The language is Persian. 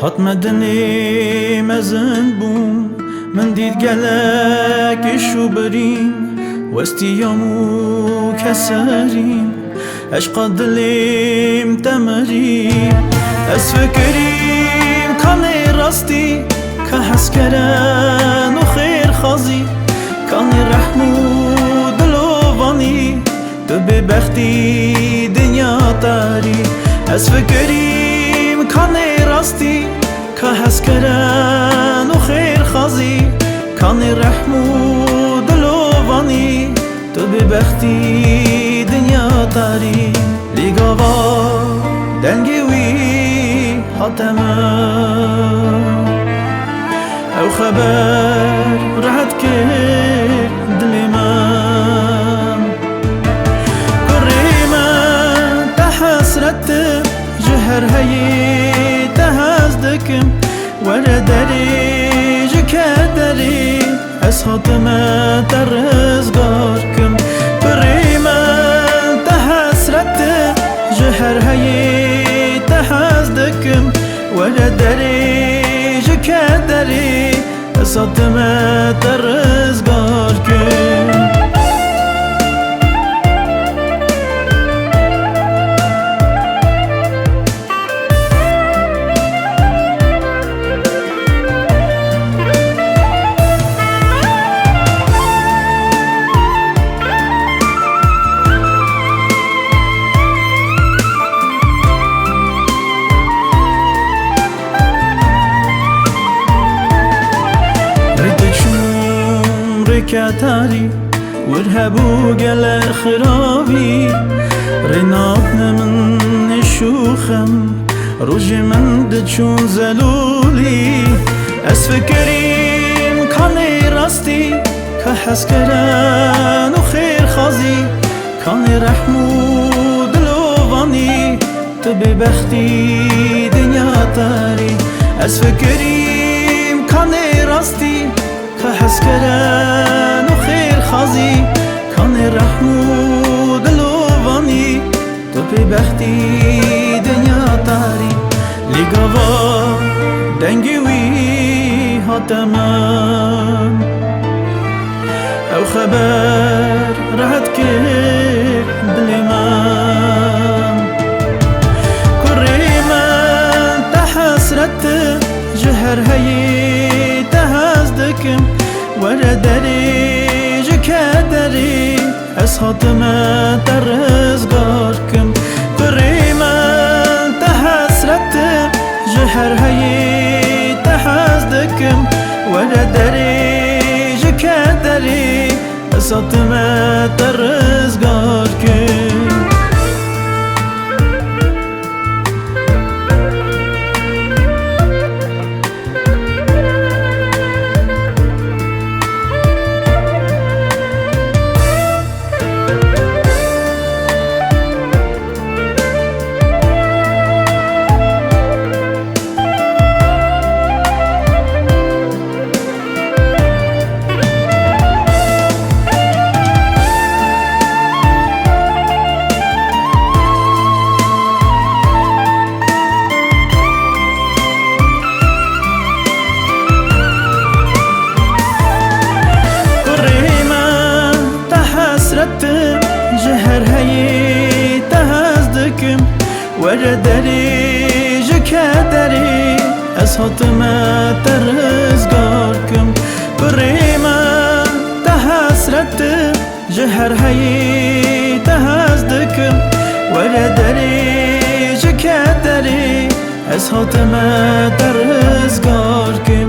هات مدني مزن بوم من دید گلک شو بریم وستی یامو کسریم عشق دلیم تمریم از فکریم کانی راستی که حس کرن و خیر خازی کانی رحمو دلوانی تو ببختی دنیا تاری از فکریم کانی راستی که حس کرن و خیر خازی کانی رحمو دلوانی تو ببختی دنیا تاری لیگاوا دنگی وی حاتمه او خبر راحت کرد دلی من کری من تحسرت جهر هی تهزدکم وردری جکدری از حاتمه ترزگار کم کری من تحسرت جهر هی تهزدکم وردری جکدری از حاتمه ترزگار کم کتاری ورهبو گل خرابی رنابن من شوخم روج من دچون زلولی از فکریم کانی راستی که حس کرن و خیر خازی کانی رحمو دلوانی تو ببختی دنیا تاری از فکریم کانی راستی که حس کرن و خیر خازی کانی رحمو دلوانی تو ببختی دنیا تاری لیگاوا دنگی وی حاتمم او خبر راحت کرد دلی من کری من تحسرت جهر هی تهزدکم وردری جکدری از حاتمه ترزگار کم کری من تحسرت جهر هی تهزدکم وردری جکدری از حاتمه ترزگار کم جهر هی تهزدکم وردری جکدری از حاتمه ترزگار کم کری من تحسرت جهر هی تهزدکم وردری جکدری از حاتمه ترزگار کم